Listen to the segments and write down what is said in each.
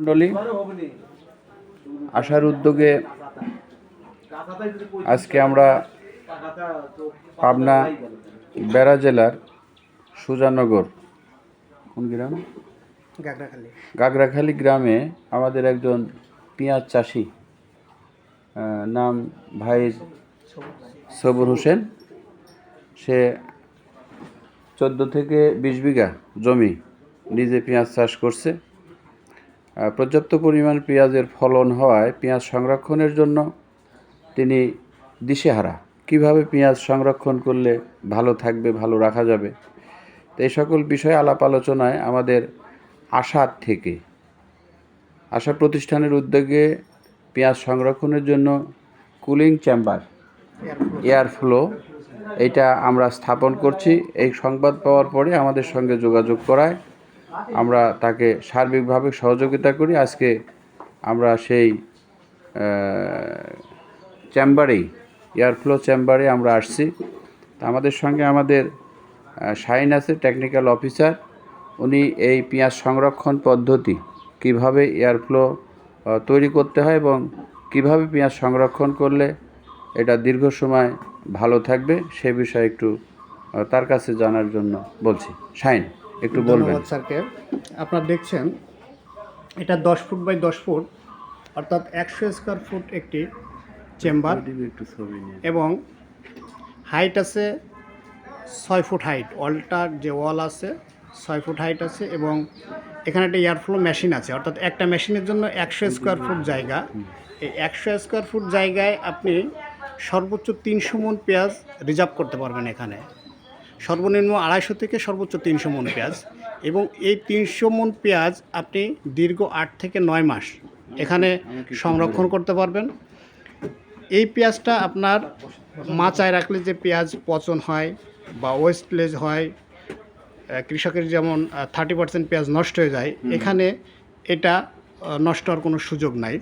মণ্ডলী, আশার উদ্যোগে আজকে আমরা পাবনা বেড়া জেলার সুজানগর কোন গ্রাম গাগরাখালী গ্রামে আমাদের একজন পেঁয়াজ চাষি নাম ভাই সবুর হোসেন, সে 14 থেকে 20 বিঘা জমি নিজে পেঁয়াজ চাষ করছে। পর্যাপ্ত পরিমাণ পেঁয়াজের ফলন হওয়ায় পেঁয়াজ সংরক্ষণের জন্য তিনি দিশেহারা, কিভাবে পেঁয়াজ সংরক্ষণ করলে ভালো থাকবে, ভালো রাখা যাবে। তো এই সকল বিষয়ে আলাপ আলোচনায় আমাদের আশা প্রতিষ্ঠানের উদ্যোগে পেঁয়াজ সংরক্ষণের জন্য কুলিং চেম্বার, এয়ার ফ্লো, এইটা আমরা স্থাপন করছি। এই সংবাদ পাওয়ার পরে আমাদের সঙ্গে যোগাযোগ করায় আমরা তাকে সার্বিকভাবে সহযোগিতা করি। আজকে আমরা সেই চেম্বারেই, এয়ারফ্লো চেম্বারে আমরা আসছি। আমাদের সঙ্গে আমাদের শাহিন আছে, টেকনিক্যাল অফিসার। উনি এই পেঁয়াজ সংরক্ষণ পদ্ধতি, কিভাবে এয়ারফ্লো তৈরি করতে হয় এবং কিভাবে পেঁয়াজ সংরক্ষণ করলে এটা দীর্ঘ সময় ভালো থাকবে সে বিষয়ে একটু তার কাছে জানার জন্য বলছি। শাহিন, একটু বলবেন। ধন্যবাদ স্যারকে। আপনারা দেখছেন এটা 10 ফুট বাই 10 ফুট, অর্থাৎ 100 স্কোয়ার ফুট একটি চেম্বার, এবং হাইট আছে 6 ফুট হাইট। ওয়ালটার যে ওয়াল আছে 6 ফুট হাইট আছে, এবং এখানে একটা এয়ারফ্লো মেশিন আছে, অর্থাৎ একটা মেশিনের জন্য 100 স্কোয়ার ফুট জায়গা। এই 100 স্কোয়ার ফুট জায়গায় আপনি সর্বোচ্চ 300 মণ পেঁয়াজ রিজার্ভ করতে পারবেন। এখানে সর্বনিম্ন 250 থেকে সর্বোচ্চ 300 মণ পেঁয়াজ, এবং এই 300 মণ পেঁয়াজ আপনি দীর্ঘ 8 থেকে 9 মাস এখানে সংরক্ষণ করতে পারবেন। এই পেঁয়াজটা আপনার মাচায় রাখলে যে পেঁয়াজ পচন হয় বা ওয়েস্টলেজ হয়, কৃষকের যেমন 30% পেঁয়াজ নষ্ট হয়ে যায়, এখানে এটা নষ্ট হওয়ার কোনো সুযোগ নাই।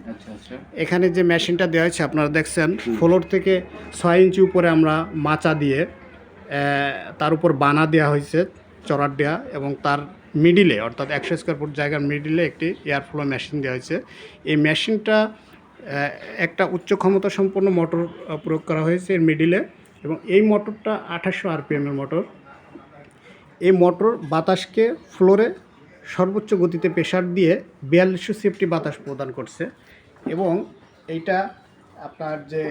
এখানে যে মেশিনটা দেওয়া হয়েছে আপনারা দেখছেন, ফ্লোর থেকে 6 ইঞ্চি উপরে আমরা মাচা দিয়ে তার উপর বানা দেওয়া হয়েছে, চড়ার দেওয়া, এবং তার মিডিলে, অর্থাৎ 100 স্কোয়ার ফুট জায়গার মিডিলে একটি এয়ারফ্লো মেশিন দেওয়া হয়েছে। এই মেশিনটা একটা উচ্চ ক্ষমতা সম্পন্ন মোটর প্রয়োগ করা হয়েছে এর মিডিলে, এবং এই মোটরটা 2800 RPM এর মোটর। এই মোটর বাতাসকে ফ্লোরে সর্বোচ্চ গতিতে প্রেসার দিয়ে 4200 সেফটি বাতাস প্রদান করছে, এবং এইটা আপনার যে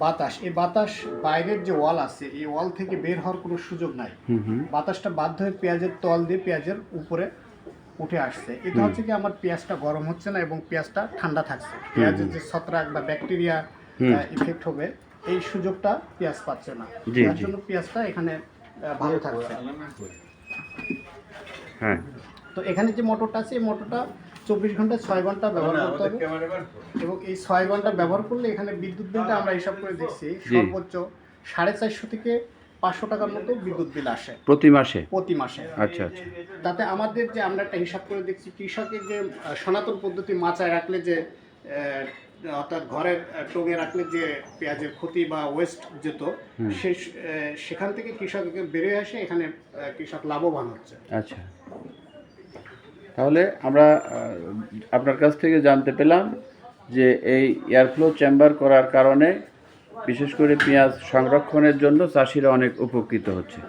বাতাস, এই বাতাস বাইরের যে ওয়াল আছে এই ওয়াল থেকে বের হওয়ার কোনো সুযোগ নাই। বাতাসটা বাধ্য হয়ে পেঁয়াজের তল দিয়ে পেঁয়াজের উপরে উঠে আসছে। এটা হচ্ছে কি আমার পেঁয়াজটা গরম হচ্ছে না এবং পেঁয়াজটা ঠান্ডা থাকছে। পেঁয়াজের যে ছত্রাক বা ব্যাকটেরিয়া ইফেক্ট হবে এই সুযোগটা পেঁয়াজ পাচ্ছে না, যার জন্য পেঁয়াজটা এখানে ভালো থাকছে। হ্যাঁ, তো এখানে যে মোটরটা আছে এই মোটরটা 24 ঘন্টা 6 ঘন্টা ব্যবহার করতে হবে, এবং এই 6 ঘন্টা ব্যবহার করলে এখানে বিদ্যুৎ বিলটা আমরা হিসাব করে দেখছি সর্বোচ্চ 450 থেকে 500 টাকার মতো বিদ্যুৎ বিল আসে প্রতি মাসে। আচ্ছা আচ্ছা। তাতে আমাদের যে আমরা একটা হিসাব করে দেখছি, কৃষকের যে সনাতন পদ্ধতি মাচায় রাখলে যে অর্থাৎ ঘরের টঙে রাখলে যে পেঁয়াজের ক্ষতি বা ওয়েস্ট যেত, সেখান থেকে কৃষক বেরিয়ে আসে, এখানে কৃষক লাভবান হচ্ছে। আচ্ছা, তাহলে আমরা আপনার কাছ থেকে জানতে পেলাম যে এই এয়ারফ্লো চেম্বার করার কারণে বিশেষ করে পেঁয়াজ সংরক্ষণের জন্য চাষিরা অনেক উপকৃত হচ্ছে।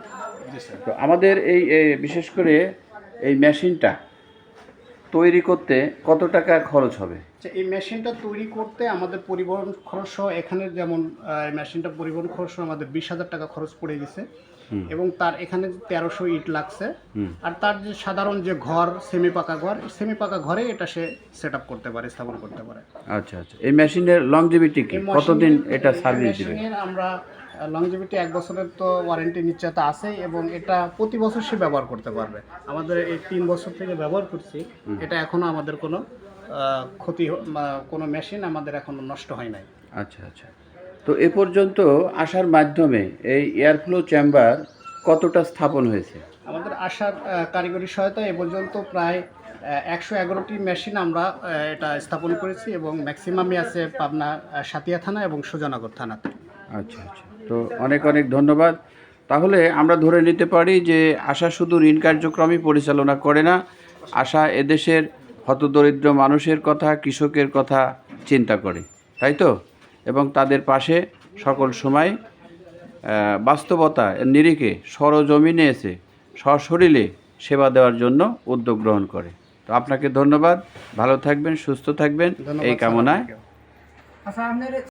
তো আমাদের এই বিশেষ করে এই মেশিনটা তৈরি করতে কত টাকা খরচ হবে? এই মেশিনটা তৈরি করতে আমাদের পরিবহন খরচ সহ, এখানে যেমন মেশিনটা পরিবহন খরচ সহ আমাদের 20,000 টাকা খরচ পড়ে গেছে, এবং তার এখানে 1300 ইট লাগছে। আর তার যে সাধারণ যে ঘর, সেমি পাকা ঘরে এটা সে সেট আপ করতে পারে, স্থাপন করতে পারে। আচ্ছা আচ্ছা। এই মেশিনের লংজিভিটি কি, কতদিন এটা সার্ভিস দিবে? আমরা লংজিভিটি 1 বছরের তো ওয়ারেন্টি নিশ্চয়তা আছে, এবং এটা প্রতি বছর সে ব্যবহার করতে পারবে। আমাদের এই 3 বছর থেকে ব্যবহার করছি, এটা এখনো আমাদের কোনো ক্ষতি, কোনো মেশিন আমাদের এখনো নষ্ট হয় নাই। আচ্ছা আচ্ছা। তো এ পর্যন্ত আসার মাধ্যমে এই এয়ারফ্লো চেম্বার কতটা স্থাপন হয়েছে? আমাদের আসার কারিগরি সহায়তা এ পর্যন্ত প্রায় 111টি মেশিন আমরা এটা স্থাপন করেছি, এবং ম্যাক্সিমামই আছে পাবনা সাতিয়া থানা এবং সুজানগর থানাতে। আচ্ছা আচ্ছা। তো অনেক অনেক ধন্যবাদ। তাহলে আমরা ধরে নিতে পারি যে আশা শুধু ঋণ কার্যক্রমই পরিচালনা করে না, আশা এদেশের হতদরিদ্র মানুষের কথা, কৃষকের কথা চিন্তা করে, তাই তো? এবং তাদের পাশে সকল সময় বাস্তবতা নিরিখে সরজমিনে এসে সশরীরে সেবা দেওয়ার জন্য উদ্যোগ গ্রহণ করে। তো আপনাকে ধন্যবাদ, ভালো থাকবেন, সুস্থ থাকবেন এই কামনায়।